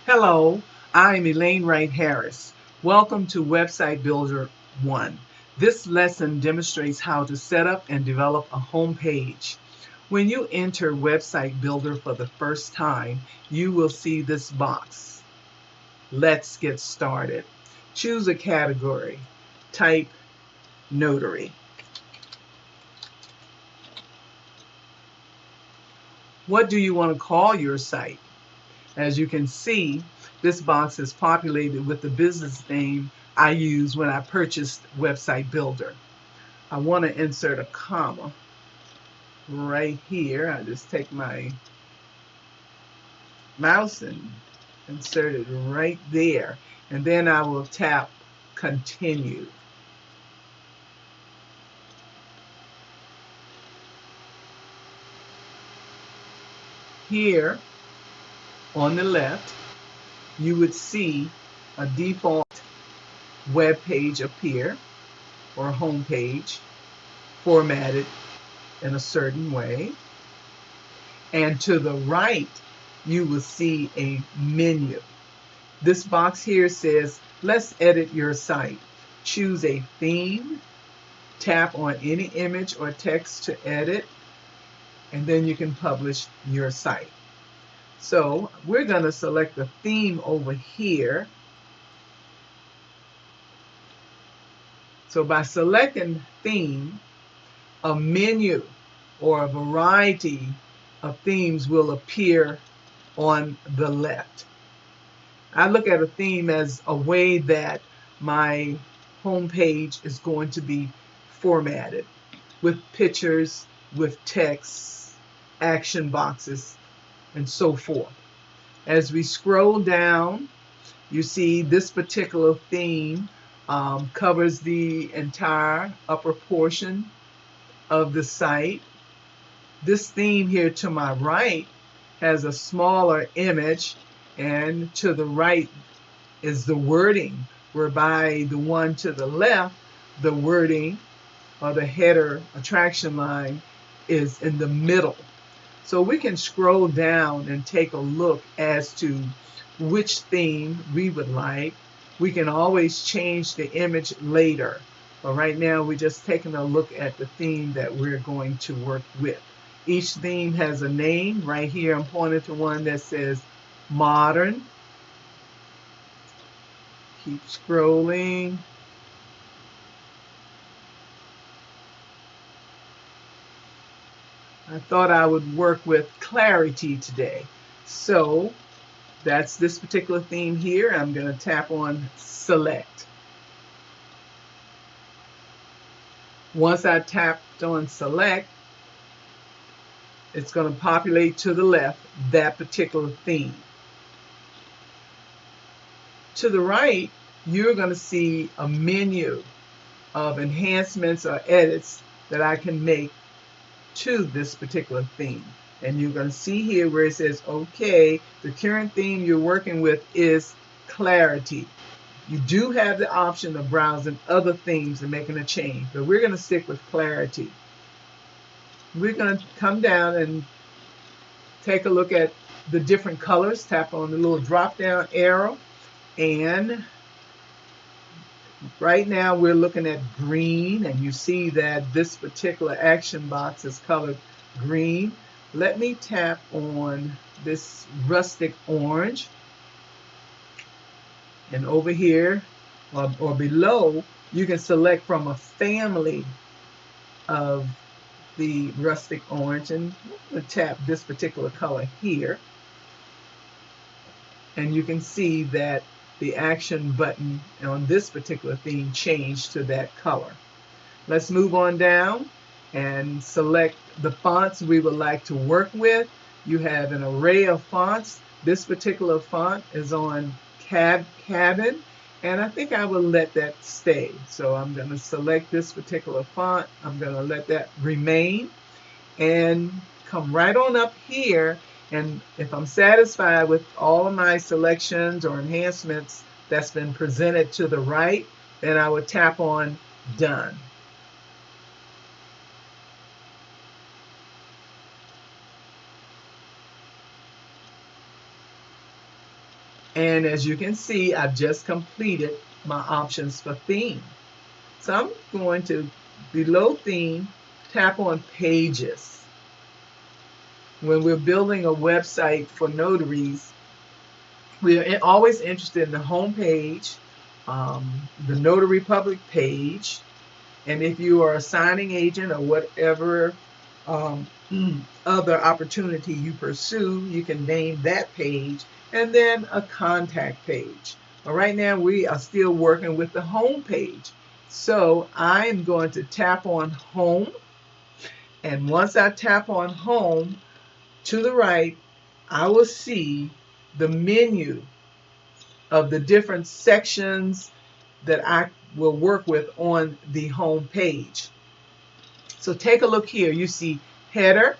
Hello, I'm Elaine Wright Harris. Welcome to Website Builder 1. This lesson demonstrates how to set up and develop a home page. When you enter Website Builder for the first time, you will see this box. Let's get started. Choose a category. Type Notary. What do you want to call your site? As you can see, this box is populated with the business name I used when I purchased Website Builder. I want to insert a comma right here. I just take my mouse and insert it right there, and then I will tap Continue. Here on the left, you would see a default web page appear, or home page, formatted in a certain way. And to the right, you will see a menu. This box here says, let's edit your site. Choose a theme, tap on any image or text to edit, and then you can publish your site. So we're going to select the theme over here. So by selecting theme, a menu or a variety of themes will appear on the left. I look at a theme as a way that my home page is going to be formatted with pictures, with text, action boxes, and so forth. As we scroll down, you see this particular theme covers the entire upper portion of the site. This theme here to my right has a smaller image, and to the right is the wording, whereby the one to the left, the wording or the header attraction line is in the middle. So we can scroll down and take a look as to which theme we would like. We can always change the image later, but right now we're just taking a look at the theme that we're going to work with. Each theme has a name. Right here I'm pointing to one that says Modern. Keep scrolling. I thought I would work with Clarity today. So that's this particular theme here. I'm going to tap on Select. Once I tapped on Select, it's going to populate to the left that particular theme. To the right, you're going to see a menu of enhancements or edits that I can make to this particular theme. And you're going to see here where it says, okay, the current theme you're working with is Clarity. You do have the option of browsing other themes and making a change, but we're going to stick with Clarity. We're going to come down and take a look at the different colors. Tap on the little drop down arrow, and right now we're looking at green, and you see that this particular action box is colored green. Let me tap on this rustic orange, and over here or below you can select from a family of the rustic orange, and I'm going to tap this particular color here, and you can see that the action button on this particular theme changed to that color. Let's move on down and select the fonts we would like to work with. You have an array of fonts. This particular font is on Cabin, and I think I will let that stay. So I'm going to select this particular font. I'm going to let that remain and come right on up here. And if I'm satisfied with all of my selections or enhancements that's been presented to the right, then I would tap on Done. And as you can see, I've just completed my options for theme. So I'm going to, below theme, tap on pages. When we're building a website for notaries, we're always interested in the home page, the Notary Public page, and if you are a signing agent or whatever other opportunity you pursue, you can name that page, and then a contact page. But right now we are still working with the home page. So I'm going to tap on home, and once I tap on home, to the right, I will see the menu of the different sections that I will work with on the home page. So take a look here. You see header,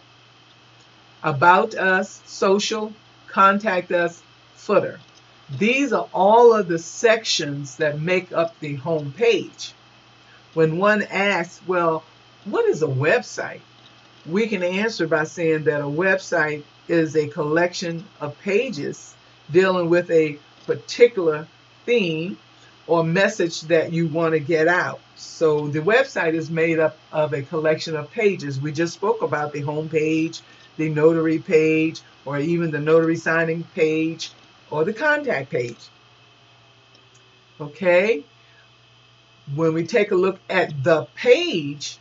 about us, social, contact us, footer. These are all of the sections that make up the home page. When one asks, well, what is a website? We can answer by saying that a website is a collection of pages dealing with a particular theme or message that you want to get out. So the website is made up of a collection of pages. We just spoke about the home page, the notary page, or even the notary signing page, or the contact page. Okay? When we take a look at the page,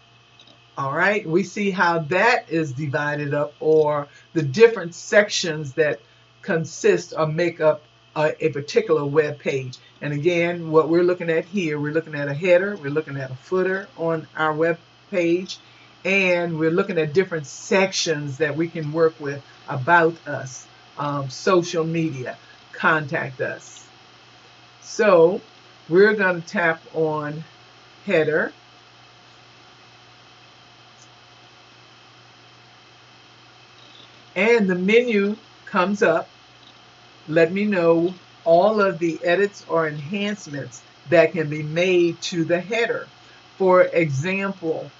all right, we see how that is divided up, or the different sections that consist or make up a particular web page. And again, what we're looking at here, we're looking at a header, we're looking at a footer on our web page, and we're looking at different sections that we can work with: about us, social media, contact us. So we're going to tap on header. And the menu comes up. Let me know all of the edits or enhancements that can be made to the header. For example,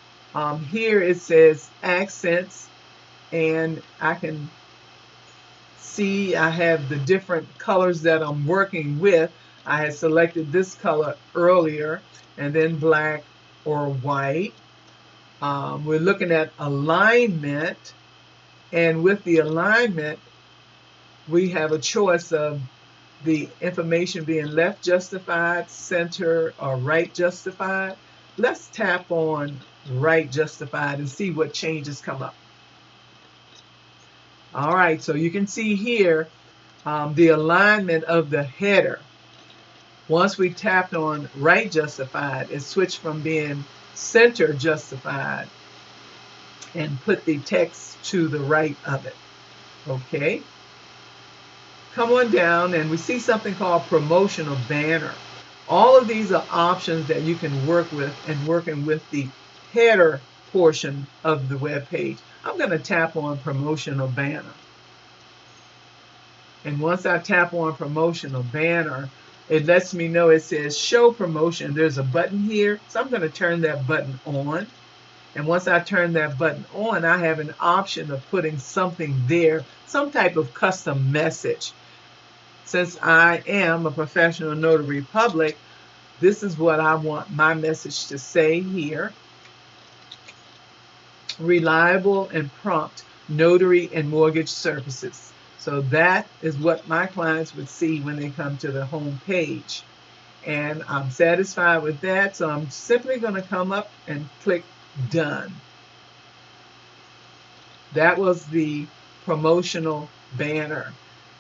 here it says accents, and I can see I have the different colors that I'm working with. I had selected this color earlier, and then black or white. We're looking at alignment, and with the alignment, we have a choice of the information being left justified, center, or right justified. Let's tap on right justified and see what changes come up. All right, so you can see here the alignment of the header. Once we tapped on right justified, it switched from being center justified and put the text to the right of it. Okay. Come on down, and we see something called promotional banner. All of these are options that you can work with and working with the header portion of the web page. I'm going to tap on promotional banner. And once I tap on promotional banner, it lets me know, it says show promotion. There's a button here, so I'm going to turn that button on. And once I turn that button on, I have an option of putting something there, some type of custom message. Since I am a professional notary public, this is what I want my message to say here. Reliable and prompt notary and mortgage services. So that is what my clients would see when they come to the home page. And I'm satisfied with that, so I'm simply going to come up and click done. That was the promotional banner.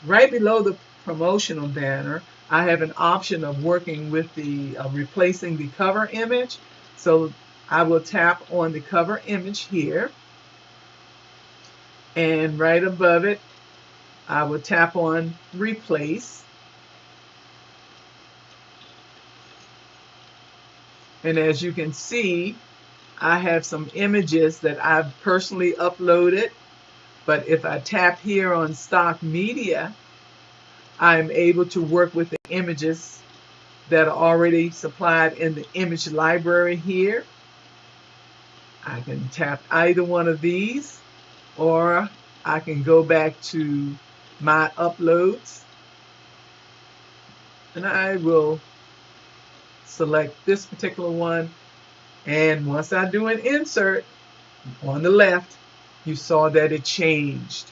Right below the promotional banner, I have an option of working with the replacing the cover image. So I will tap on the cover image here, and right above it I will tap on replace. And as you can see, I have some images that I've personally uploaded, but if I tap here on stock media, I'm able to work with the images that are already supplied in the image library here. I can tap either one of these, or I can go back to my uploads And I will select this particular one. And once I do an insert on the left, you saw that it changed.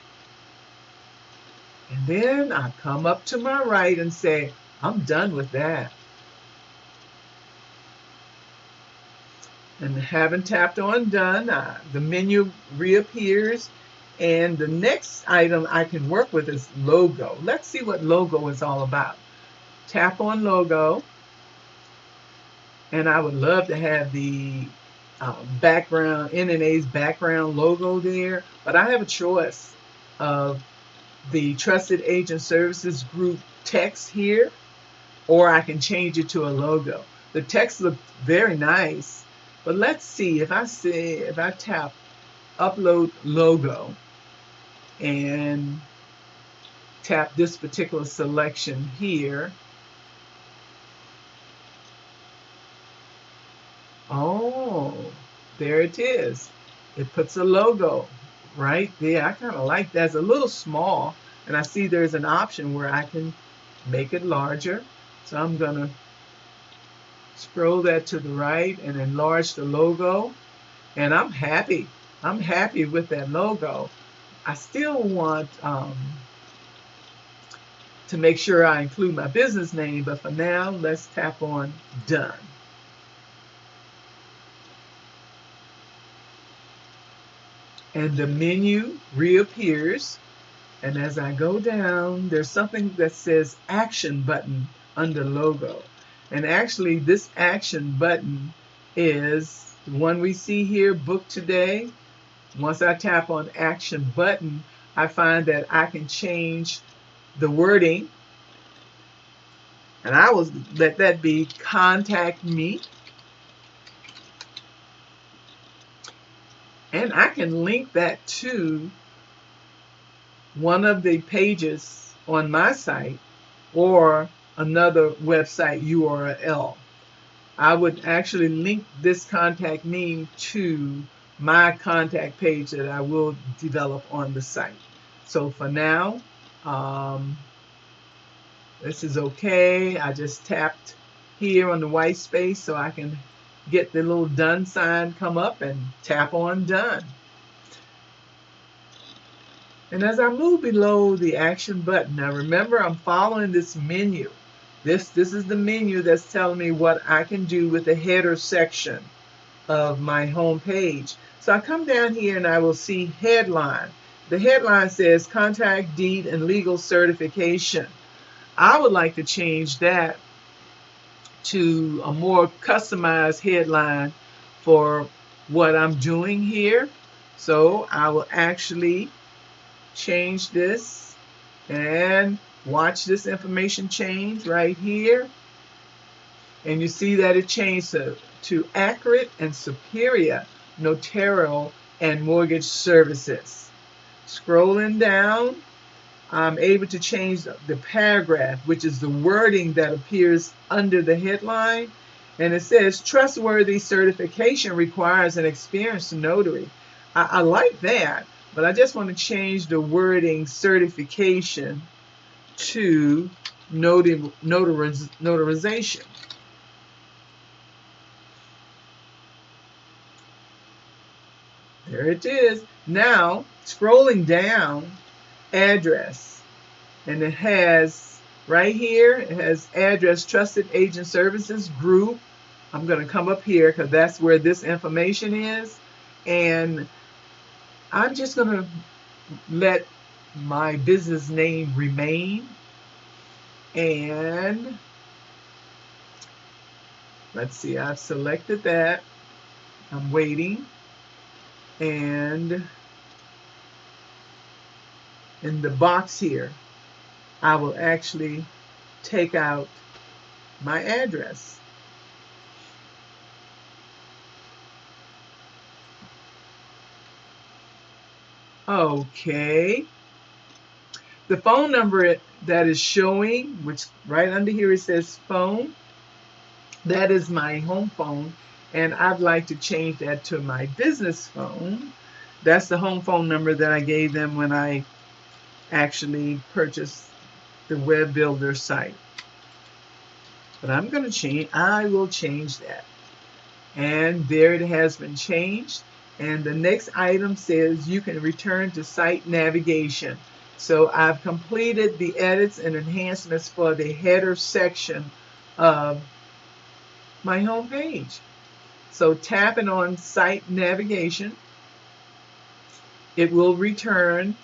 And then I come up to my right and say, I'm done with that. And having tapped on done, the menu reappears. And the next item I can work with is logo. Let's see what logo is all about. Tap on logo. And I would love to have the background, NNA's background logo there. But I have a choice of the Trusted Agent Services Group text here, or I can change it to a logo. The text looks very nice, but let's see if I tap upload logo and tap this particular selection here. Oh, there it is. It puts a logo right there. I kind of like that. It's a little small, and I see there's an option where I can make it larger. So I'm going to scroll that to the right and enlarge the logo, and I'm happy. I'm happy with that logo. I still want to make sure I include my business name, but for now, let's tap on done. And the menu reappears. And as I go down, there's something that says action button under logo. And actually, this action button is the one we see here, book today. Once I tap on action button, I find that I can change the wording. And I will let that be contact me. And I can link that to one of the pages on my site or another website URL. I would actually link this contact me to my contact page that I will develop on the site. So for now, this is okay. I just tapped here on the white space so I can get the little done sign come up and tap on done. And as I move below the action button, now remember I'm following this menu. This is the menu that's telling me what I can do with the header section of my home page. So I come down here and I will see headline. The headline says contract deed and legal certification. I would like to change that to a more customized headline for what I'm doing here. So I will actually change this and watch this information change right here. And you see that it changed to accurate and superior notarial and mortgage services. Scrolling down, I'm able to change the paragraph, which is the wording that appears under the headline. And it says, trustworthy certification requires an experienced notary. I like that, but I just want to change the wording certification to notarization. There it is. Now, scrolling down, address, and it has right here, it has address Trusted Agent Services Group. I'm going to come up here because that's where this information is, and I'm just going to let my business name remain. And let's see, I've selected that. I'm waiting. And in the box here, I will actually take out my address. Okay. The phone number that is showing, which right under here it says phone, that is my home phone, and I'd like to change that to my business phone. That's the home phone number that I gave them when I actually purchased the web builder site. But I will change that. And there it has been changed. And the next item says you can return to site navigation. So I've completed the edits and enhancements for the header section of my home page. So tapping on site navigation, it will return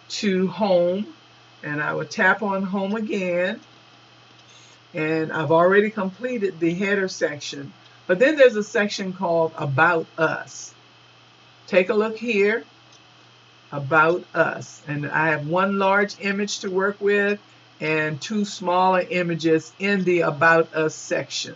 to home, and I will tap on home again, and I've already completed the header section. But then there's a section called About Us. Take a look here, About Us, and I have one large image to work with and two smaller images in the About Us section.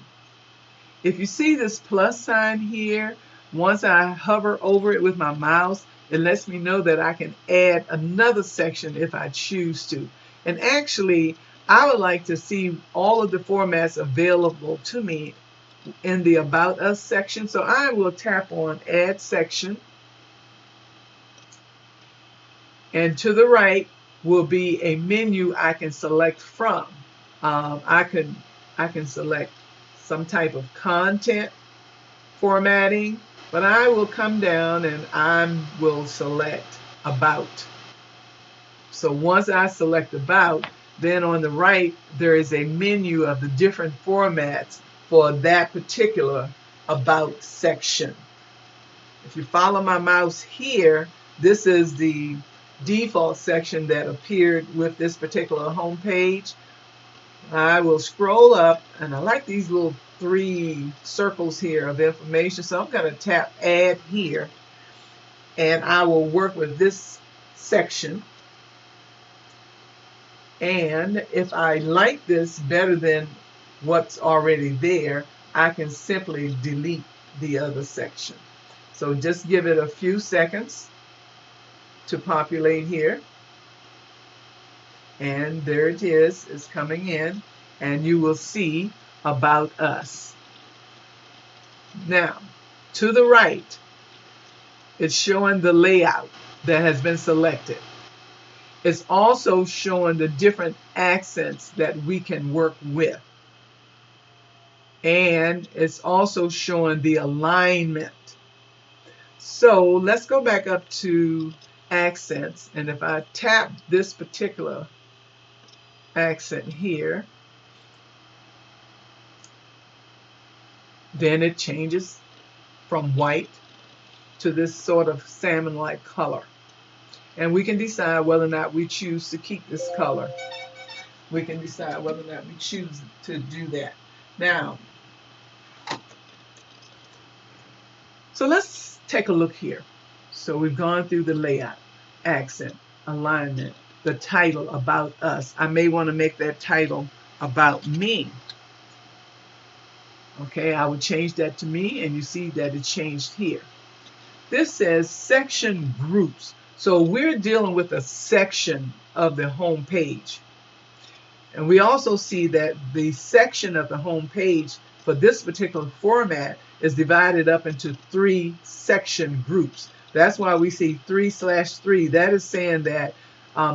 If you see this plus sign here, once I hover over it with my mouse, it lets me know that I can add another section if I choose to. And actually, I would like to see all of the formats available to me in the About Us section. So I will tap on Add Section. And to the right will be a menu I can select from. I can select some type of content formatting, but I will come down and I will select About. So once I select About, then on the right there is a menu of the different formats for that particular About section. If you follow my mouse here, this is the default section that appeared with this particular home page. I will scroll up, and I like these little 3 circles here of information, so I'm going to tap Add here, and I will work with this section. And if I like this better than what's already there, I can simply delete the other section. So just give it a few seconds to populate here. And there it is, it's coming in, and you will see About Us. Now, to the right, it's showing the layout that has been selected. It's also showing the different accents that we can work with. And it's also showing the alignment. So let's go back up to accents, and if I tap this particular accent here, then it changes from white to this sort of salmon-like color. And we can decide whether or not we choose to keep this color. We can decide whether or not we choose to do that. Now, so let's take a look here. So we've gone through the layout, accent, alignment, the title, About Us. I may want to make that title About Me. Okay, I would change that to me, and you see that it changed here. This says section groups. So we're dealing with a section of the home page. And we also see that the section of the home page for this particular format is divided up into 3 section groups. That's why we see 3/3. That is saying that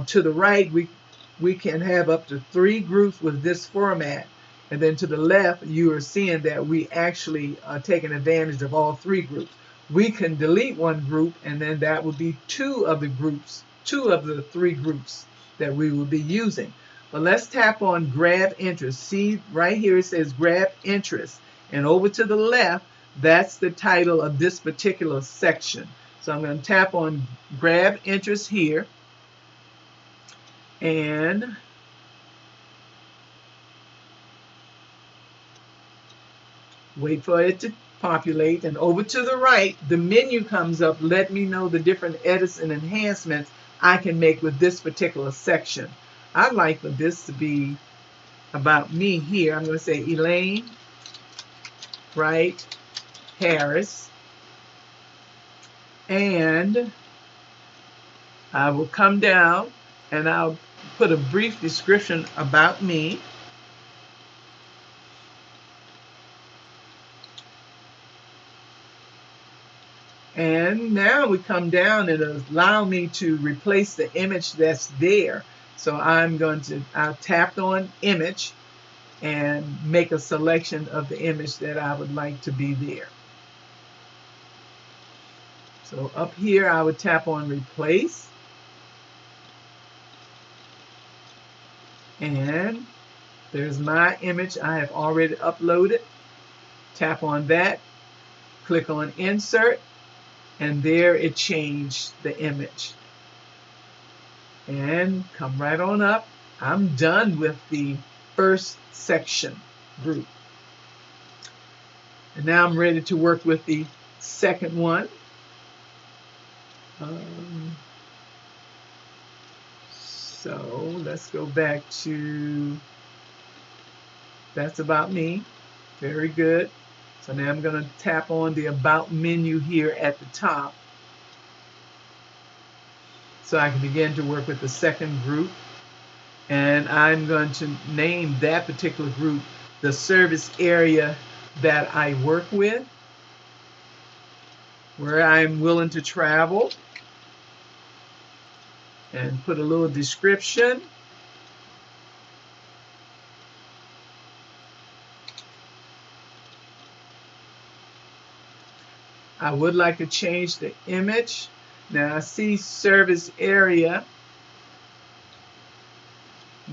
to the right, we can have up to 3 groups with this format. And then to the left, you are seeing that we actually are taking advantage of all 3 groups. We can delete one group, and then that would be 2 of the groups, 2 of the 3 groups that we will be using. But let's tap on Grab Interest. See, right here it says Grab Interest. And over to the left, that's the title of this particular section. So I'm going to tap on Grab Interest here. And wait for it to populate. And over to the right, the menu comes up. Let me know the different edits and enhancements I can make with this particular section. I'd like for this to be About Me here. I'm going to say Elaine Wright Harris. And I will come down and I'll put a brief description about me. And now we come down and it'll allow me to replace the image that's there. So I've tapped on image, and make a selection of the image that I would like to be there. So up here I would tap on replace, and there's my image I have already uploaded. Tap on that, click on insert, and there it changed the image. And come right on up. I'm done with the first section group. And now I'm ready to work with the second one. So let's go back to, that's about me. Very good. So now I'm going to tap on the About menu here at the top, so I can begin to work with the second group. And I'm going to name that particular group the service area that I work with, where I'm willing to travel, and put a little description. I would like to change the image. Now I see service area.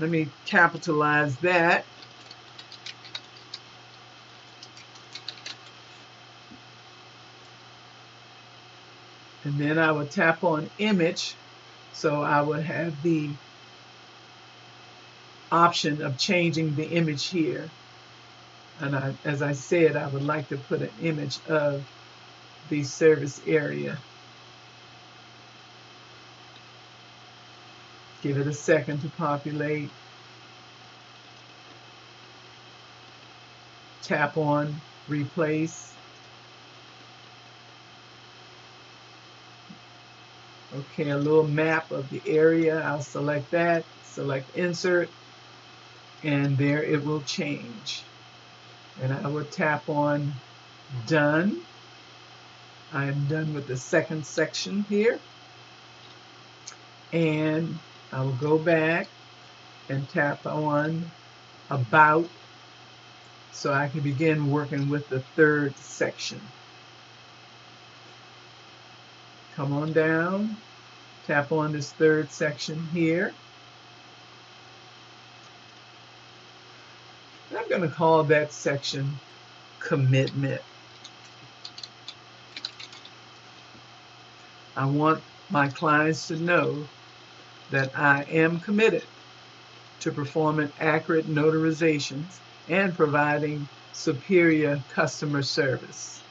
Let me capitalize that. And then I would tap on image, so I would have the option of changing the image here. And as I said, I would like to put an image of the service area. Give it a second to populate. Tap on replace. Okay, a little map of the area. I'll select that, select insert, and there it will change. And I will tap on done. I am done with the second section here. And I will go back and tap on about, so I can begin working with the third section. Come on down, tap on this third section here. And I'm going to call that section commitment. I want my clients to know that I am committed to performing accurate notarizations and providing superior customer service.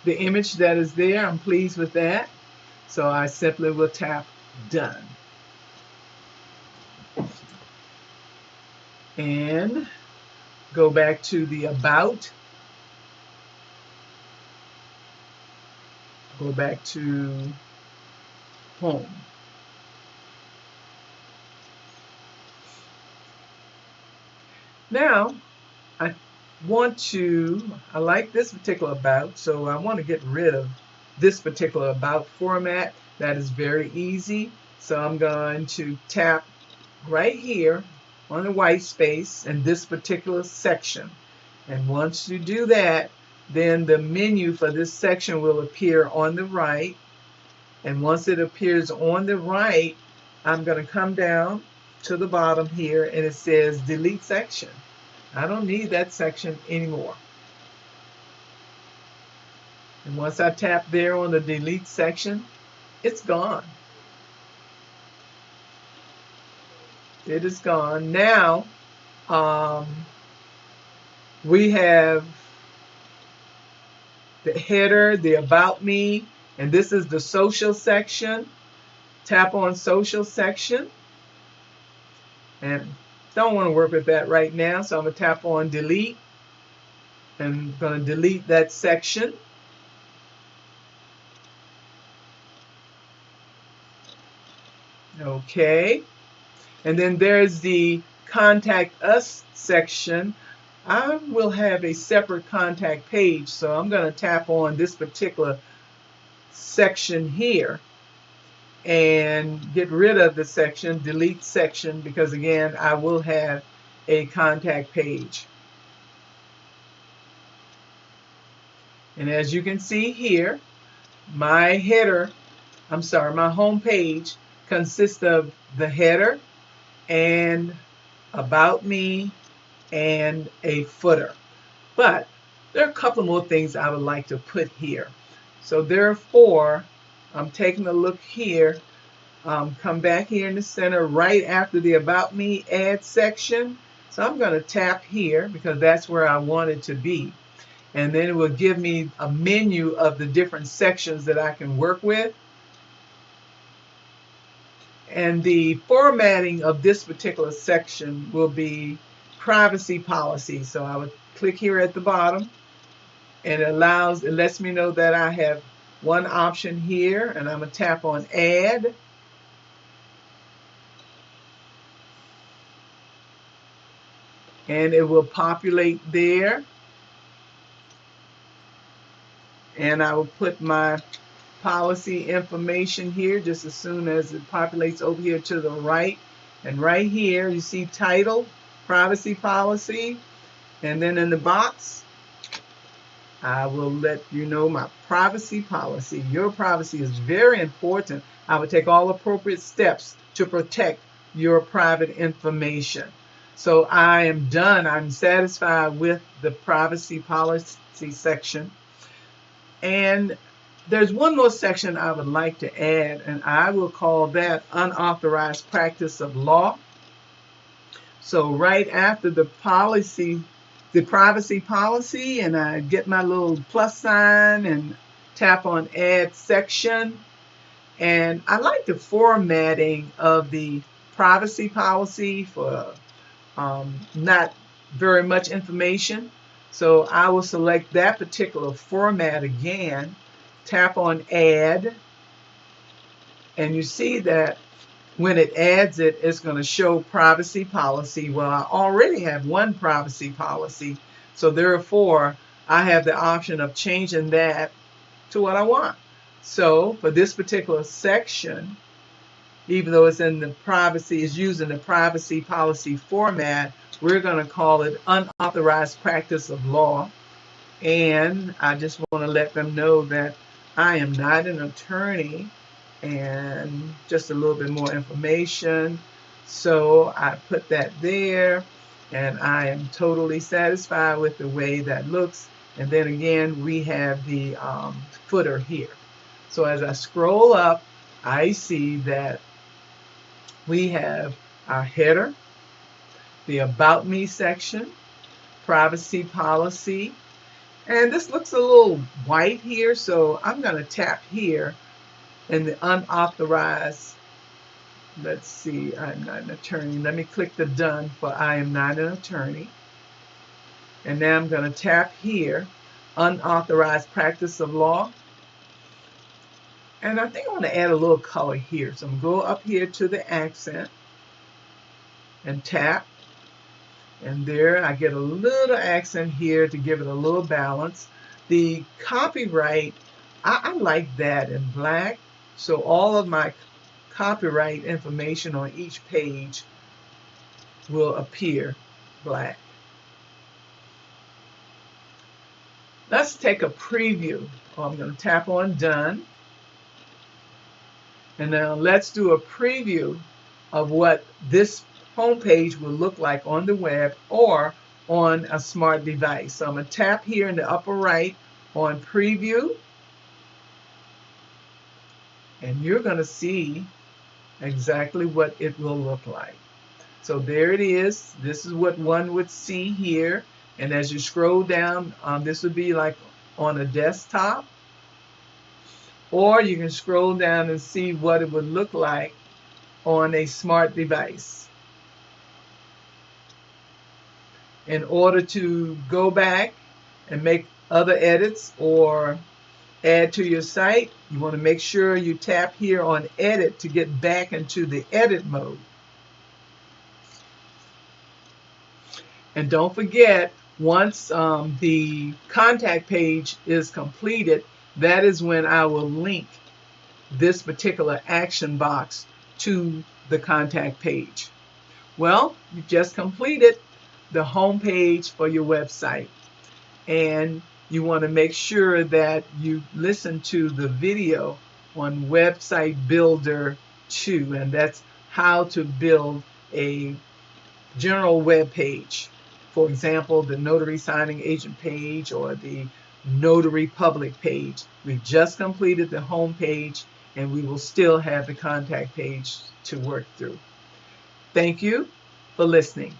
The image that is there, I'm pleased with that, so I simply will tap done. And go back to the about. Go back to home. Now, I like this particular about, so I want to get rid of this particular about format. That is very easy. So I'm going to tap right here on the white space in this particular section. And once you do that, then the menu for this section will appear on the right. And once it appears on the right, I'm going to come down to the bottom here, and it says delete section. I don't need that section anymore. And once I tap there on the delete section, it's gone. It is gone. Now, we have the header, the about me, and this is the social section. Tap on social section. And don't want to work with that right now, so I'm going to tap on delete. And I'm going to delete that section. Okay. And then there's the contact us section. I will have a separate contact page, so I'm going to tap on this particular section here and get rid of the section, delete section, because again, I will have a contact page. And as you can see here, my home page consists of the header and about me and a footer. But there are a couple more things I would like to put here. So therefore, I'm taking a look here. Come back here in the center right after the About Me Add section. So I'm going to tap here because that's where I want it to be. And then it will give me a menu of the different sections that I can work with. And the formatting of this particular section will be privacy policy. So I would click here at the bottom, and it lets me know that I have one option here, and I'm going to tap on Add. And it will populate there. And I will put my policy information here just as soon as it populates over here to the right. And right here you see title, privacy policy, and then in the box I will let you know my privacy policy. Your privacy is very important. I will take all appropriate steps to protect your private information. So I am done. I'm satisfied with the privacy policy section. And there's one more section I would like to add, and I will call that unauthorized practice of law. So right after the privacy policy, and I get my little plus sign and tap on Add Section. And I like the formatting of the privacy policy for not very much information. So I will select that particular format again, tap on Add, and you see that when it adds it, it's going to show privacy policy. Well, I already have one privacy policy, so therefore I have the option of changing that to what I want. So for this particular section, even though it's in the privacy, is using the privacy policy format, we're going to call it unauthorized practice of law. And I just want to let them know that I am not an attorney, and just a little bit more information. So I put that there, and I am totally satisfied with the way that looks. And then again, we have the footer here. So as I scroll up, I see that we have our header, the About Me section, privacy policy, and this looks a little white here, so I'm going to tap here in the unauthorized. Let's see, I'm not an attorney. Let me click the done for I am not an attorney. And now I'm going to tap here, unauthorized practice of law. And I think I want to add a little color here. So I'm going to go up here to the accent and tap. And there I get a little accent here to give it a little balance. The copyright, I like that in black. So all of my copyright information on each page will appear black. Let's take a preview. I'm going to tap on Done. And now let's do a preview of what this homepage will look like on the web or on a smart device. So I'm going to tap here in the upper right on Preview. And you're going to see exactly what it will look like. So there it is. This is what one would see here. And as you scroll down, this would be like on a desktop. Or you can scroll down and see what it would look like on a smart device. In order to go back and make other edits or add to your site, you want to make sure you tap here on Edit to get back into the edit mode. And don't forget, Once the contact page is completed, that is when I will link this particular action box to the contact page. Well, you just completed the home page for your website, and you want to make sure that you listen to the video on Website Builder 2, and that's how to build a general web page. For example, the notary signing agent page or the notary public page. We just completed the home page, and we will still have the contact page to work through. Thank you for listening.